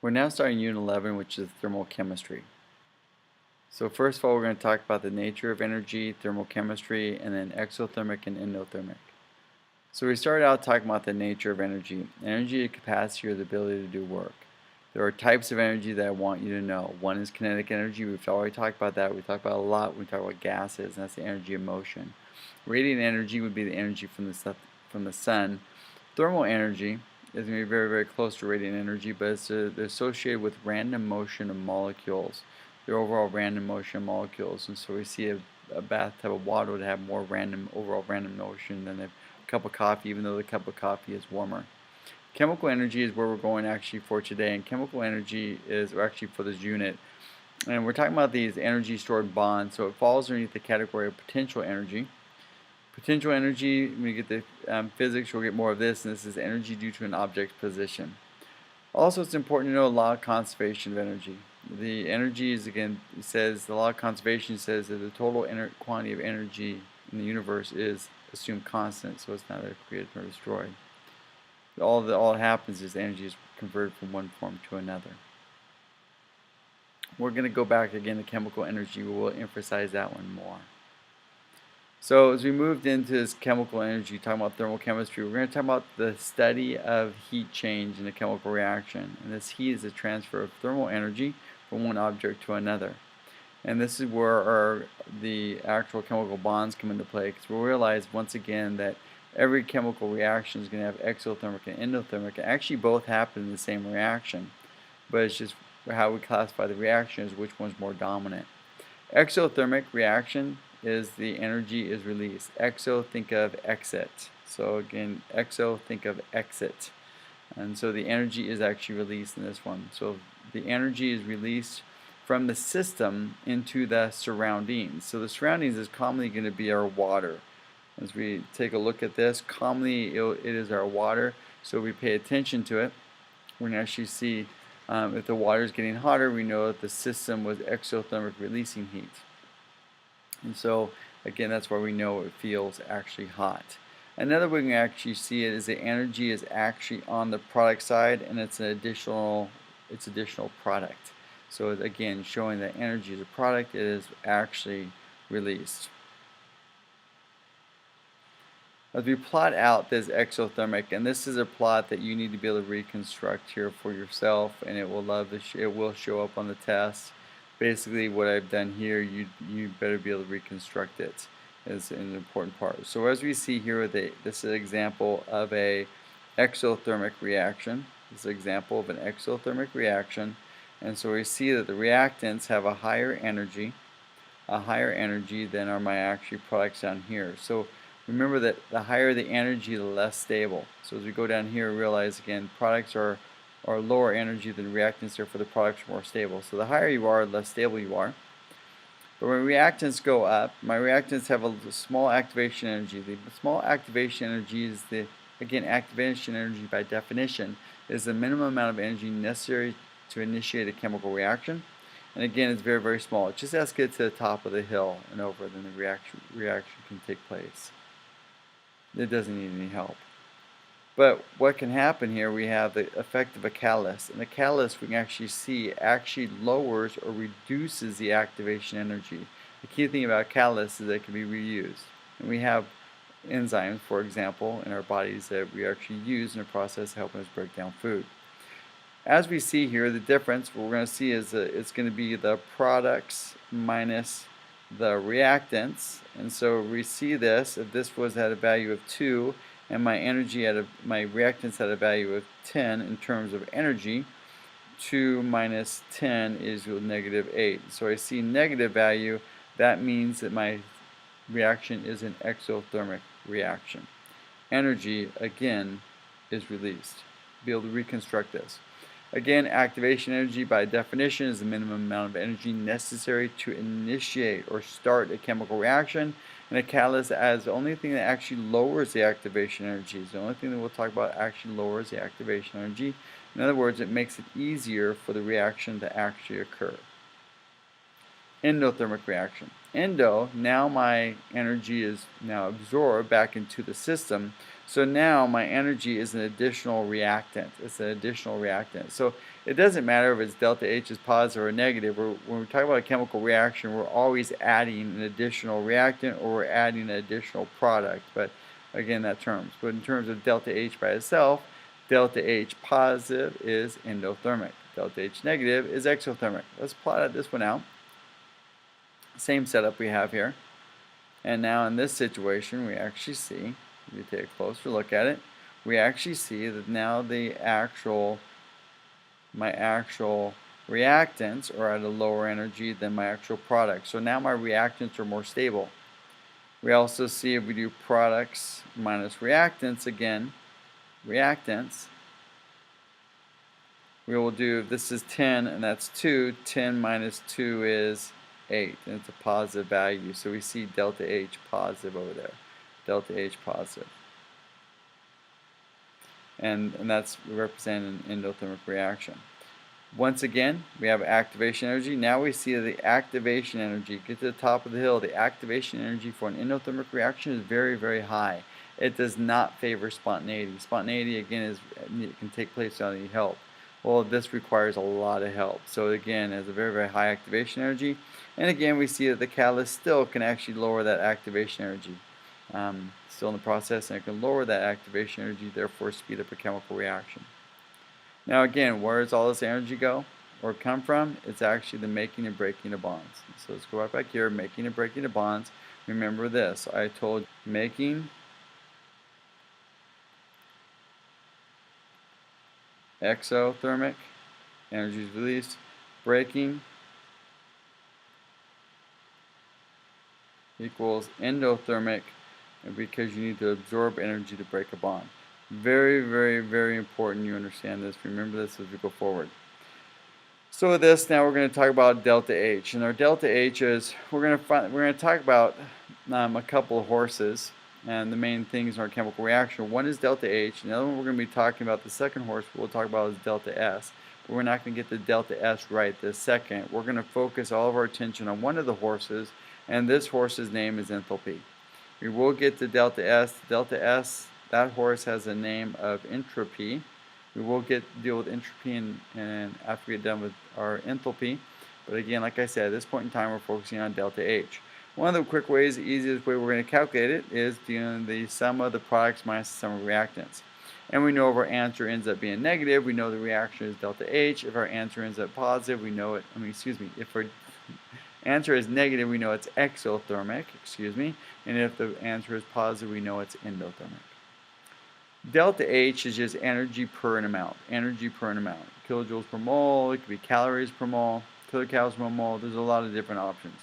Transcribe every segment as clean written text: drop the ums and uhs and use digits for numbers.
We're now starting Unit 11, which is thermal chemistry. So first of all, we're going to talk about the nature of energy, thermal chemistry, and then exothermic and endothermic. So we started out talking about the nature of energy. Energy is capacity or the ability to do work. There are types of energy that I want you to know. One is kinetic energy. We've already talked about that. We talked about it a lot when we talk about gases, and that's the energy of motion. Radiant energy would be the energy from the sun. Thermal energy is going to be very, very close to radiant energy, but it's associated with random motion of molecules. The overall random motion of molecules, and so we see a bathtub of water would have more overall random motion than a cup of coffee, even though the cup of coffee is warmer. Chemical energy is where we're going actually for today, and chemical energy is actually for this unit. And we're talking about these energy stored bonds, so it falls underneath the category of potential energy. Potential energy, when we get the physics, we'll get more of this, and this is energy due to an object's position. Also, it's important to know the law of conservation of energy. The energy is, again, it says, the law of conservation says that the total quantity of energy in the universe is assumed constant, so it's neither created nor destroyed. All that happens is energy is converted from one form to another. We're going to go back again to chemical energy. We will emphasize that one more. So as we moved into this chemical energy, talking about thermal chemistry, we're going to talk about the study of heat change in a chemical reaction. And this heat is a transfer of thermal energy from one object to another. And this is where the actual chemical bonds come into play, because we'll realize once again that every chemical reaction is going to have exothermic and endothermic. And actually both happen in the same reaction, but it's just how we classify the reaction is which one's more dominant. Exothermic reaction is the energy is released. Exo, think of exit. So again, exo, think of exit. And so the energy is actually released in this one. So the energy is released from the system into the surroundings. So the surroundings is commonly going to be our water. As we take a look at this, commonly it is our water. So if we pay attention to it, we're going to actually see if the water is getting hotter, we know that the system was exothermic releasing heat. And so again, that's why we know it feels actually hot. Another way we can actually see it is the energy is actually on the product side, and it's an additional product. So again, showing that energy is a product, it is actually released. As we plot out this exothermic, and this is a plot that you need to be able to reconstruct here for yourself, and it will show up on the test. Basically, what I've done here, you better be able to reconstruct it as an important part. So as we see here, this is an example of a exothermic reaction. This is an example of an exothermic reaction, and so we see that the reactants have a higher energy than are my actual products down here. So remember that the higher the energy, the less stable. So as we go down here, realize again, products are lower energy than reactants, therefore the products are more stable. So the higher you are, the less stable you are. But when reactants go up, my reactants have a small activation energy. The small activation energy is again, activation energy by definition is the minimum amount of energy necessary to initiate a chemical reaction. And again, it's very, very small. It just has to get to the top of the hill and over, then the reaction can take place. It doesn't need any help. But what can happen here, we have the effect of a catalyst. And the catalyst we can actually see actually lowers or reduces the activation energy. The key thing about catalysts is that it can be reused. And we have enzymes, for example, in our bodies that we actually use in the process helping us break down food. As we see here, the difference, what we're going to see is that it's going to be the products minus the reactants. And so we see this, if this was at a value of 2, and my reactants had a value of 10 in terms of energy, 2 minus 10 is negative 8. So I see negative value, that means that my reaction is an exothermic reaction. Energy, again, is released. Be able to reconstruct this. Again, activation energy by definition is the minimum amount of energy necessary to initiate or start a chemical reaction. And a catalyst as the only thing that actually lowers the activation energy. Is the only thing that we'll talk about actually lowers the activation energy. In other words, it makes it easier for the reaction to actually occur. Endothermic reaction. Endo, now my energy is now absorbed back into the system. So now my energy is an additional reactant. It's an additional reactant. So it doesn't matter if it's delta H is positive or negative. When we talk about a chemical reaction, we're always adding an additional reactant or we're adding an additional product. But again, that terms. But in terms of delta H by itself, delta H positive is endothermic. Delta H negative is exothermic. Let's plot this one out. Same setup we have here. And now in this situation, we actually see, if you take a closer look at it, we actually see that now my actual reactants are at a lower energy than my actual products. So now my reactants are more stable. We also see if we do products minus reactants again, reactants, we will do, if this is 10 and that's 2, 10 minus 2 is 8, and it's a positive value. So we see delta H positive over there. Delta H positive. And that's representing an endothermic reaction. Once again, we have activation energy. Now we see the activation energy. Get to the top of the hill. The activation energy for an endothermic reaction is very, very high. It does not favor spontaneity. Spontaneity, again, it can take place without any help. Well, this requires a lot of help. So again, it has a very, very high activation energy. And again, we see that the catalyst still can actually lower that activation energy. Still in the process, and it can lower that activation energy, therefore speed up a chemical reaction. Now again, where does all this energy go or come from? It's actually the making and breaking of bonds. So let's go right back here, making and breaking of bonds. Remember this, I told you, making exothermic, energy is released, breaking equals endothermic, because you need to absorb energy to break a bond. Very, very, very important you understand this. Remember this as we go forward. So with this, now we're going to talk about delta H, and our delta H is we're going to talk about a couple of horses, and the main things in our chemical reaction. One is delta H, and the other one we're going to be talking about. The second horse we'll talk about is delta S, but we're not going to get the delta S right this second. We're going to focus all of our attention on one of the horses, and this horse's name is enthalpy. We will get to delta S. Delta S, that horse has a name of entropy. We will deal with entropy and after we get done with our enthalpy. But again, like I said, at this point in time, we're focusing on delta H. One of the quick ways, the easiest way we're going to calculate it is doing the sum of the products minus the sum of reactants. And we know if our answer ends up being negative, we know the reaction is delta H. If our answer ends up positive, we know it, if our answer is negative, we know it's exothermic, and if the answer is positive, we know it's endothermic. Delta H is just energy per an amount, kilojoules per mole, it could be calories per mole, kilocalories per mole, there's a lot of different options.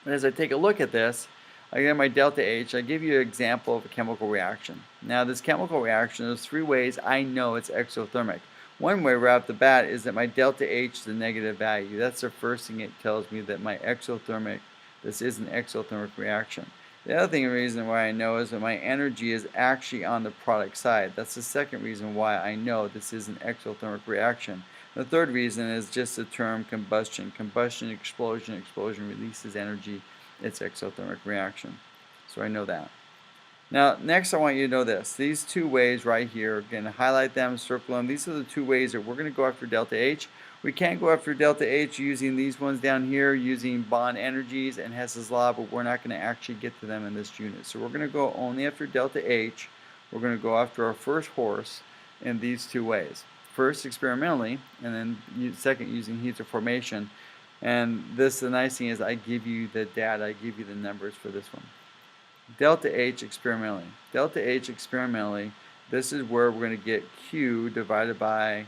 And as I take a look at this, I get my delta H, I give you an example of a chemical reaction. Now this chemical reaction, there's three ways I know it's exothermic. One way right off the bat is that my delta H is a negative value. That's the first thing it tells me that this is an exothermic reaction. The other reason why I know is that my energy is actually on the product side. That's the second reason why I know this is an exothermic reaction. The third reason is just the term combustion. Combustion, explosion releases energy. It's exothermic reaction. So I know that. Now, next I want you to know this. These two ways right here, again, highlight them, circle them. These are the two ways that we're going to go after delta H. We can't go after delta H using these ones down here, using bond energies and Hess's law, but we're not going to actually get to them in this unit. So we're going to go only after delta H. We're going to go after our first horse in these two ways. First, experimentally, and then second, using heats of formation. And this, the nice thing is I give you the data, I give you the numbers for this one. Delta H experimentally. Delta H experimentally, this is where we're going to get Q divided by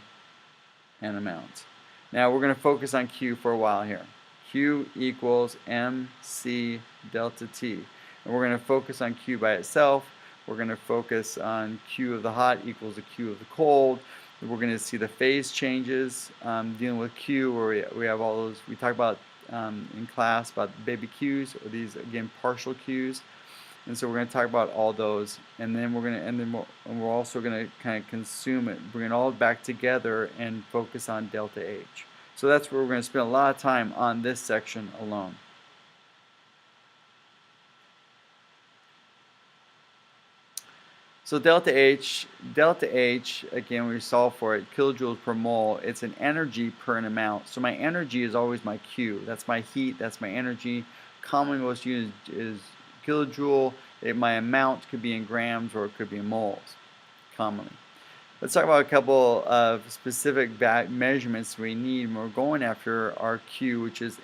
an amount. Now we're going to focus on Q for a while here. Q equals MC delta T. And we're going to focus on Q by itself. We're going to focus on Q of the hot equals the Q of the cold. We're going to see the phase changes dealing with Q, where we have all those, we talk about in class about baby Qs, or these, again, partial Qs. And so we're going to talk about all those, and then we're also going to kind of consume it, bring it all back together, and focus on delta H. So that's where we're going to spend a lot of time on this section alone. So delta H, again, we solve for it, kilojoules per mole. It's an energy per an amount. So my energy is always my Q. That's my heat. That's my energy. Commonly most used is kilojoule. My amount could be in grams or it could be in moles, commonly. Let's talk about a couple of specific measurements we need when we're going after our Q, which is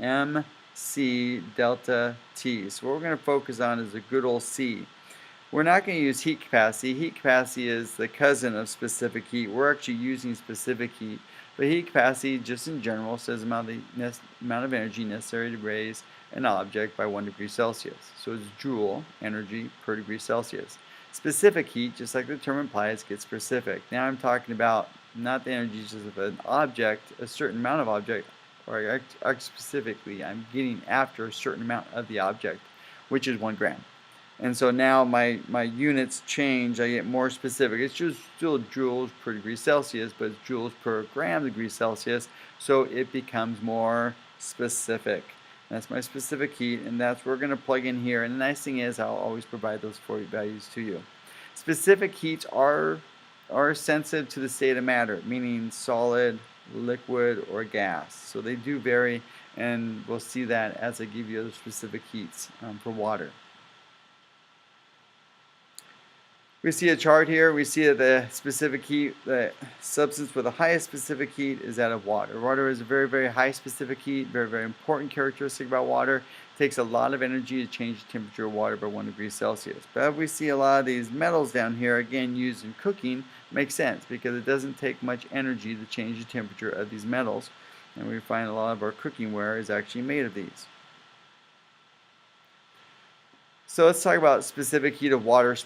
MC delta T. So what we're going to focus on is a good old C. We're not going to use heat capacity. Heat capacity is the cousin of specific heat. We're actually using specific heat. But heat capacity, just in general, says the amount of energy necessary to raise an object by 1 degree Celsius. So it's joule energy per degree Celsius. Specific heat, just like the term implies, gets specific. Now I'm talking about not the energy just of an object, a certain amount of object, or specifically, I'm getting after a certain amount of the object, which is 1 gram. And so now my units change. I get more specific. It's just still joules per degree Celsius, but it's joules per gram degree Celsius. So it becomes more specific. That's my specific heat, and that's what we're going to plug in here. And the nice thing is I'll always provide those values to you. Specific heats are sensitive to the state of matter, meaning solid, liquid, or gas. So they do vary, and we'll see that as I give you other specific heats for water. We see a chart here. We see that the specific heat, the substance with the highest specific heat is that of water. Water is a very, very high specific heat, very, very important characteristic about water. It takes a lot of energy to change the temperature of water by 1 degree Celsius. But we see a lot of these metals down here, again, used in cooking, makes sense because it doesn't take much energy to change the temperature of these metals. And we find a lot of our cooking ware is actually made of these. So let's talk about specific heat of water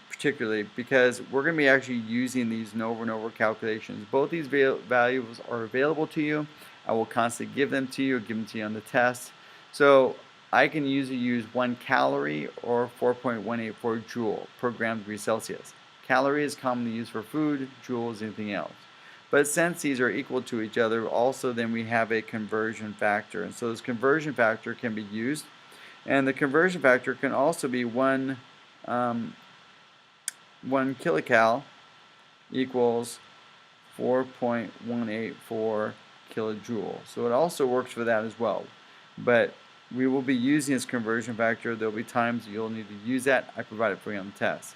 particularly because we're going to be actually using these over and over calculations. Both these values are available to you. I will constantly give them to you, on the test. So I can usually use 1 calorie or 4.184 joule per gram degree Celsius. Calorie is commonly used for food, joule is anything else. But since these are equal to each other, also then we have a conversion factor. And so this conversion factor can be used. And the conversion factor can also be 1 kilocal equals 4.184 kilojoule. So it also works for that as well. But we will be using this conversion factor. There will be times you'll need to use that. I provide it for you on the test.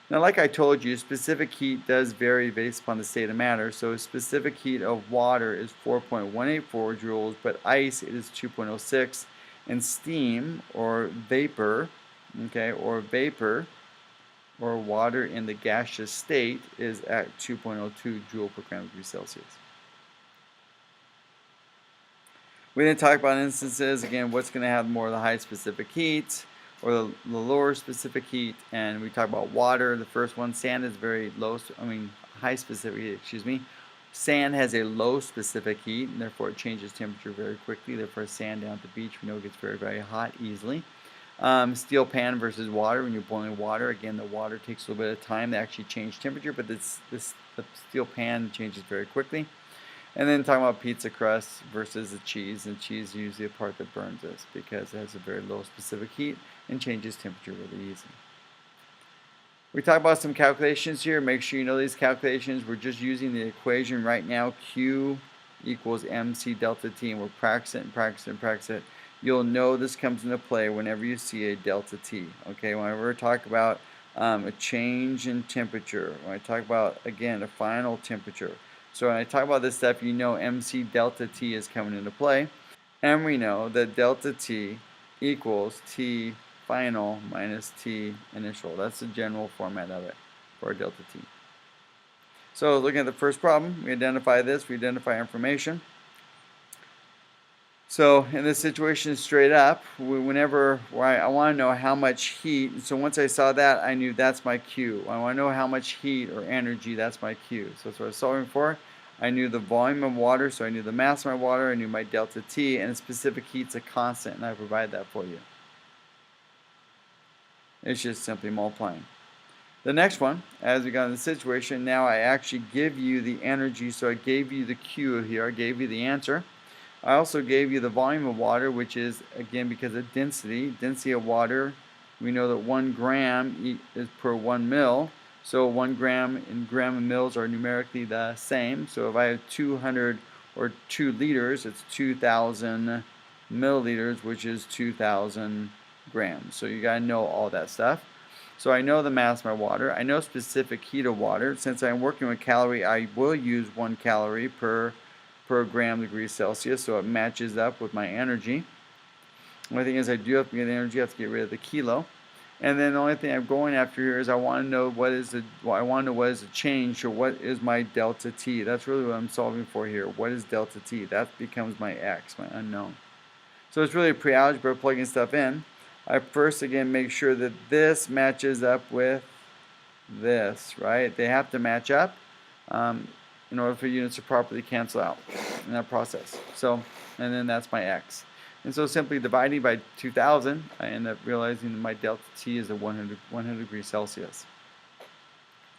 Now, like I told you, specific heat does vary based upon the state of matter. So specific heat of water is 4.184 joules, but ice is 2.06. And steam or vapor, or water in the gaseous state is at 2.02 joule per gram degree Celsius. We didn't talk about instances, again, what's going to have more of the high specific heat or the lower specific heat, and we talk about water. The first one, sand is very high specific heat, Sand has a low specific heat, and therefore it changes temperature very quickly. Therefore, sand down at the beach, we know it gets very, very hot easily. Steel pan versus water. When you're boiling water, again, the water takes a little bit of time to actually change temperature, but the steel pan changes very quickly. And then talking about pizza crust versus the cheese, and cheese is usually the part that burns us because it has a very low specific heat and changes temperature really easy. We talk about some calculations here. Make sure you know these calculations. We're just using the equation right now. Q equals MC delta T, and we're practicing it. You'll know this comes into play whenever you see a delta T. Okay, whenever we talk about a change in temperature, when I talk about, again, a final temperature. So when I talk about this stuff, you know MC delta T is coming into play. And we know that delta T equals T final minus T initial. That's the general format of it for our delta T. So looking at the first problem, we identify this, we identify information. So in this situation, straight up, whenever I want to know how much heat, so once I saw that, I knew that's my Q. I want to know how much heat or energy, that's my Q. So that's what I was solving for. I knew the volume of water, so I knew the mass of my water, I knew my delta T, and a specific heat's a constant, and I provide that for you. It's just simply multiplying. The next one, as we got in the situation, now I actually give you the energy, so I gave you the Q here, I gave you the answer. I also gave you the volume of water, which is, again, because of density of water We know that 1 gram is per 1 mil. So 1 gram and gram and mils are numerically the same. So if I have 200 or 2 liters, it's 2,000 milliliters, which is 2,000 grams. So you got to know all that stuff. So I know the mass of my water. I know specific heat of water. Since I'm working with calorie, I will use 1 calorie per gram degrees Celsius, so it matches up with my energy. The only thing is I do have to get energy, I have to get rid of the kilo. And then the only thing I'm going after here is I want to know what is the change, or what is my delta T. That's really what I'm solving for here. What is delta T? That becomes my X, my unknown. So it's really pre-algebra, plugging stuff in. I first again make sure that this matches up with this, right? They have to match up in order for units to properly cancel out in that process. So, and then that's my X. And so simply dividing by 2,000, I end up realizing that my delta T is 100 degrees Celsius.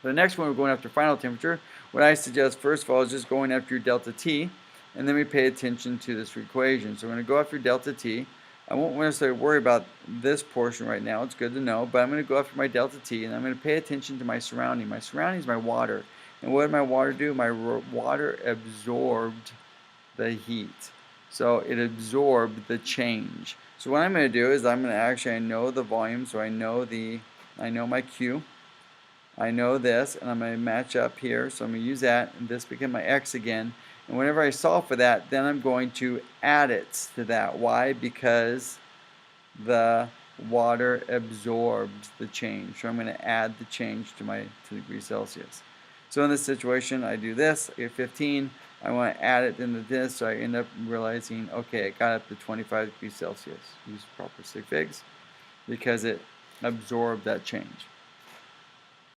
For the next one, we're going after final temperature. What I suggest first of all is just going after your delta T, and then we pay attention to this equation. So we're going to go after delta T. I won't necessarily worry about this portion right now. It's good to know, but I'm going to go after my delta T, and I'm going to pay attention to my surrounding. My surrounding is my water. And what did my water do? My water absorbed the heat. So it absorbed the change. So what I'm going to do is I'm going to I know the volume, so I know my Q. I know this, and I'm going to match up here. So I'm going to use that, and this became my X again. And whenever I solve for that, then I'm going to add it to that. Why? Because the water absorbed the change. So I'm going to add the change to degrees Celsius. So in this situation, I do this, I get 15. I want to add it into this, so I end up realizing, okay, it got up to 25 degrees Celsius. Use proper sig figs because it absorbed that change.